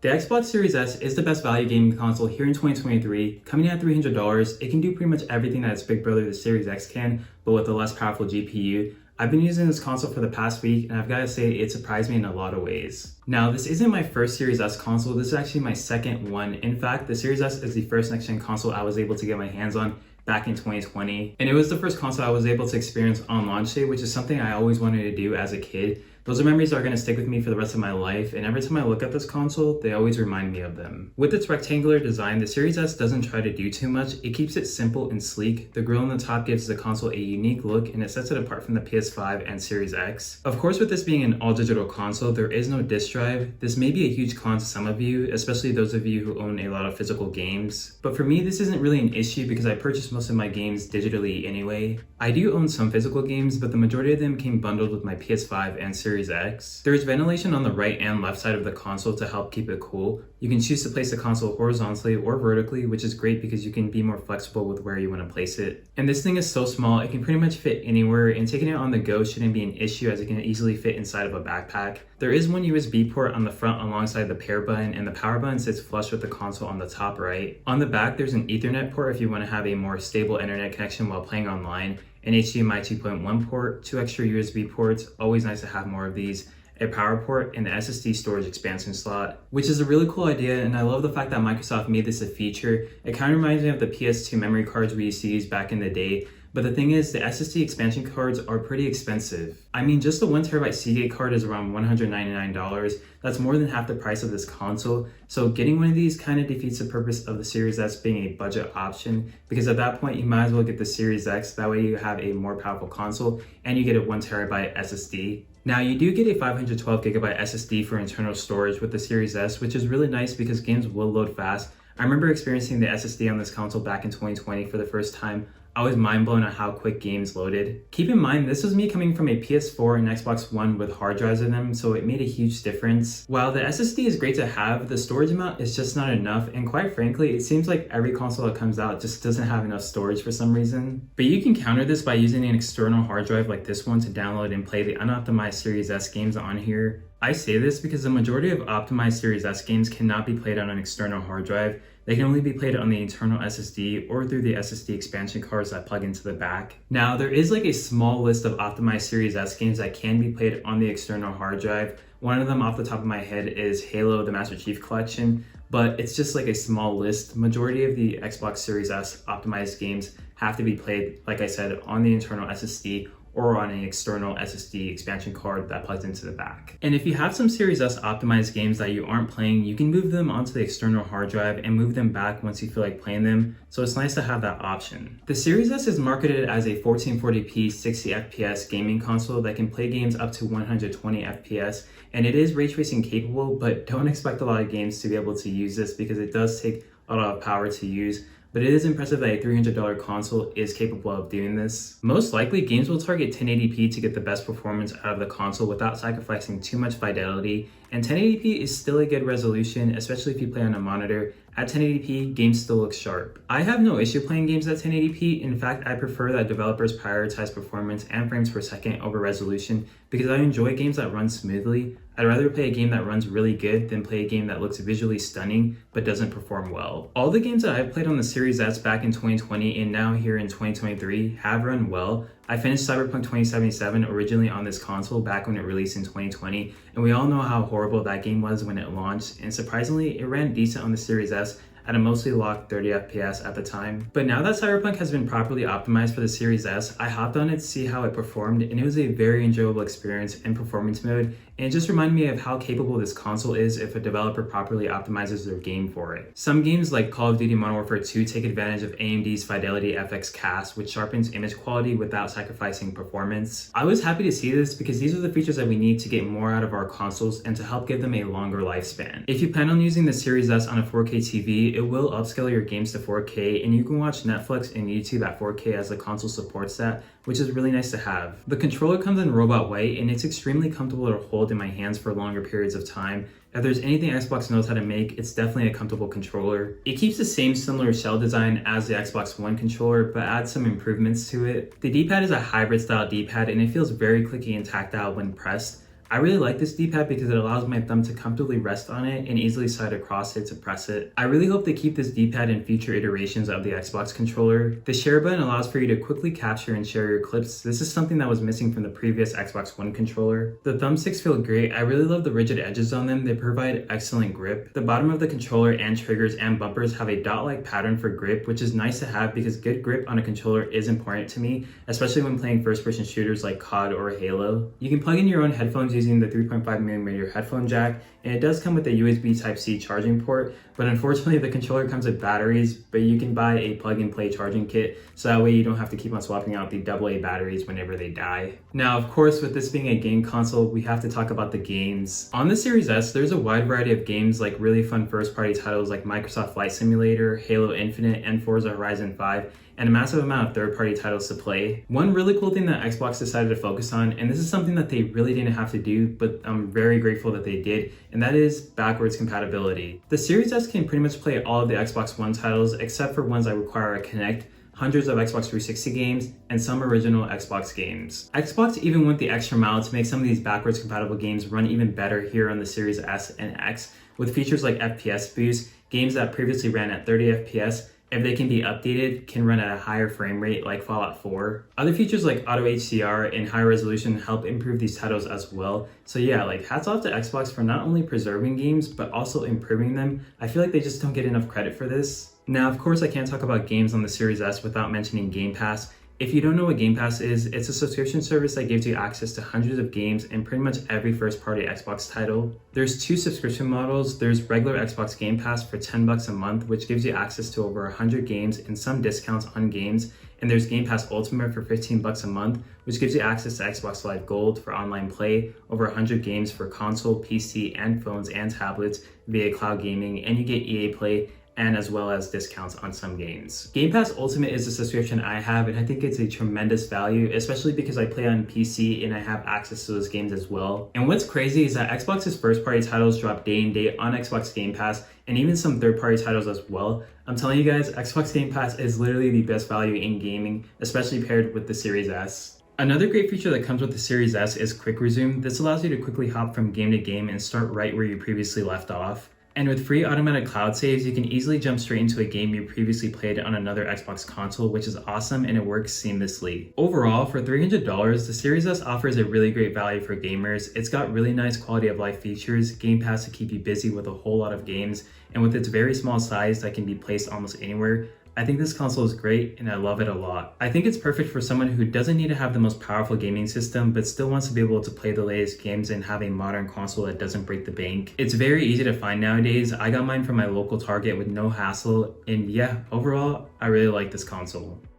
The Xbox Series S is the best value gaming console here in 2023, coming in at $300. It can do pretty much everything that its big brother, the Series X can, but with a less powerful GPU. I've been using this console for the past week, and I've got to say it surprised me in a lot of ways. Now, this isn't my first Series S console, this is actually my second one. In fact, the Series S is the first next-gen console I was able to get my hands on back in 2020. And it was the first console I was able to experience on launch day, which is something I always wanted to do as a kid. Those are memories that are going to stick with me for the rest of my life, and every time I look at this console, they always remind me of them. With its rectangular design, the Series S doesn't try to do too much. It keeps it simple and sleek. The grille on the top gives the console a unique look, and it sets it apart from the PS5 and Series X. Of course, with this being an all-digital console, there is no disc drive. This may be a huge con to some of you, especially those of you who own a lot of physical games. But for me, this isn't really an issue because I purchased most of my games digitally anyway. I do own some physical games, but the majority of them came bundled with my PS5 and Series X. There's ventilation on the right and left side of the console to help keep it cool. You can choose to place the console horizontally or vertically, which is great because you can be more flexible with where you want to place it. And this thing is so small, it can pretty much fit anywhere, and taking it on the go shouldn't be an issue as it can easily fit inside of a backpack. There is one USB port on the front alongside the pair button, and the power button sits flush with the console on the top right. On the back, there's an Ethernet port if you want to have a more stable internet connection while playing online, an HDMI 2.1 port, 2 extra USB ports, always nice to have more of these, a power port, and the SSD storage expansion slot, which is a really cool idea, and I love the fact that Microsoft made this a feature. It kind of reminds me of the PS2 memory cards we used to use back in the day, but the thing is, the SSD expansion cards are pretty expensive. I mean, just the 1TB Seagate card is around $199. That's more than half the price of this console, so getting one of these kind of defeats the purpose of the Series S being a budget option, because at that point you might as well get the Series X, that way you have a more powerful console and you get a 1TB SSD. Now, you do get a 512GB SSD for internal storage with the Series S, which is really nice because games will load fast. I remember experiencing the SSD on this console back in 2020 for the first time. I was mind blown at how quick games loaded. Keep in mind, this was me coming from a PS4 and Xbox One with hard drives in them, so it made a huge difference. While the SSD is great to have, the storage amount is just not enough, and quite frankly, it seems like every console that comes out just doesn't have enough storage for some reason. But you can counter this by using an external hard drive like this one to download and play the unoptimized Series S games on here. I say this because the majority of optimized Series S games cannot be played on an external hard drive. They can only be played on the internal SSD or through the SSD expansion cards that plug into the back. Now, there is like a small list of optimized Series S games that can be played on the external hard drive. One of them off the top of my head is Halo, the Master Chief Collection, but it's just like a small list. Majority of the Xbox Series S optimized games have to be played, like I said, on the internal SSD or on an external SSD expansion card that plugs into the back. And if you have some Series S optimized games that you aren't playing, you can move them onto the external hard drive and move them back once you feel like playing them, so it's nice to have that option. The Series S is marketed as a 1440p 60fps gaming console that can play games up to 120 FPS, and it is ray tracing capable, but don't expect a lot of games to be able to use this because it does take a lot of power to use. But it is impressive that a $300 console is capable of doing this. Most likely, games will target 1080p to get the best performance out of the console without sacrificing too much fidelity, and 1080p is still a good resolution, especially if you play on a monitor. At 1080p, games still look sharp. I have no issue playing games at 1080p. In fact, I prefer that developers prioritize performance and frames per second over resolution because I enjoy games that run smoothly. I'd rather play a game that runs really good than play a game that looks visually stunning but doesn't perform well. All the games that I've played on the Series S back in 2020 and now here in 2023 have run well. I finished Cyberpunk 2077 originally on this console back when it released in 2020, and we all know how horrible that game was when it launched, and surprisingly, it ran decent on the Series S at a mostly locked 30 FPS at the time. But now that Cyberpunk has been properly optimized for the Series S, I hopped on it to see how it performed, and it was a very enjoyable experience in performance mode, and it just reminded me of how capable this console is if a developer properly optimizes their game for it. Some games like Call of Duty Modern Warfare 2 take advantage of AMD's Fidelity FX Cast, which sharpens image quality without sacrificing performance. I was happy to see this because these are the features that we need to get more out of our consoles and to help give them a longer lifespan. If you plan on using the Series S on a 4K TV, it will upscale your games to 4K, and you can watch Netflix and YouTube at 4K as the console supports that, which is really nice to have. The controller comes in Robot White, and it's extremely comfortable to hold in my hands for longer periods of time. If there's anything Xbox knows how to make, it's definitely a comfortable controller. It keeps the same similar shell design as the Xbox One controller, but adds some improvements to it. The D-pad is a hybrid style D-pad, and it feels very clicky and tactile when pressed. I really like this D-pad because it allows my thumb to comfortably rest on it and easily slide across it to press it. I really hope they keep this D-pad in future iterations of the Xbox controller. The share button allows for you to quickly capture and share your clips. This is something that was missing from the previous Xbox One controller. The thumbsticks feel great. I really love the rigid edges on them. They provide excellent grip. The bottom of the controller and triggers and bumpers have a dot-like pattern for grip, which is nice to have because good grip on a controller is important to me, especially when playing first-person shooters like COD or Halo. You can plug in your own headphones using the 3.5mm headphone jack, and it does come with a USB Type-C charging port, but unfortunately the controller comes with batteries, but you can buy a plug-and-play charging kit, so that way you don't have to keep on swapping out the AA batteries whenever they die. Now, of course, with this being a game console, we have to talk about the games. On the Series S, there's a wide variety of games like really fun first-party titles like Microsoft Flight Simulator, Halo Infinite, and Forza Horizon 5, and a massive amount of third-party titles to play. One really cool thing that Xbox decided to focus on, and this is something that they really didn't have to do, but I'm very grateful that they did, and that is backwards compatibility. The Series S can pretty much play all of the Xbox One titles, except for ones that require a Kinect, hundreds of Xbox 360 games, and some original Xbox games. Xbox even went the extra mile to make some of these backwards compatible games run even better here on the Series S and X, with features like FPS boost. Games that previously ran at 30 FPS, if they can be updated, can run at a higher frame rate like Fallout 4. Other features like Auto HDR and high resolution help improve these titles as well. So yeah, like hats off to Xbox for not only preserving games, but also improving them. I feel like they just don't get enough credit for this. Now, of course, I can't talk about games on the Series S without mentioning Game Pass. If you don't know what Game Pass is, it's a subscription service that gives you access to hundreds of games and pretty much every first-party Xbox title. There's two subscription models. There's regular Xbox Game Pass for $10 a month, which gives you access to over 100 games and some discounts on games. And there's Game Pass Ultimate for $15 a month, which gives you access to Xbox Live Gold for online play, over 100 games for console, PC, and phones and tablets via cloud gaming, and you get EA Play, and as well as discounts on some games. Game Pass Ultimate is a subscription I have, and I think it's a tremendous value, especially because I play on PC and I have access to those games as well. And what's crazy is that Xbox's first-party titles drop day and date on Xbox Game Pass, and even some third-party titles as well. I'm telling you guys, Xbox Game Pass is literally the best value in gaming, especially paired with the Series S. Another great feature that comes with the Series S is Quick Resume. This allows you to quickly hop from game to game and start right where you previously left off. And with free automatic cloud saves, you can easily jump straight into a game you previously played on another Xbox console, which is awesome and it works seamlessly. Overall, for $300, the Series S offers a really great value for gamers. It's got really nice quality of life features, Game Pass to keep you busy with a whole lot of games, and with its very small size that can be placed almost anywhere, I think this console is great and I love it a lot. I think it's perfect for someone who doesn't need to have the most powerful gaming system but still wants to be able to play the latest games and have a modern console that doesn't break the bank. It's very easy to find nowadays. I got mine from my local Target with no hassle, and yeah, overall, I really like this console.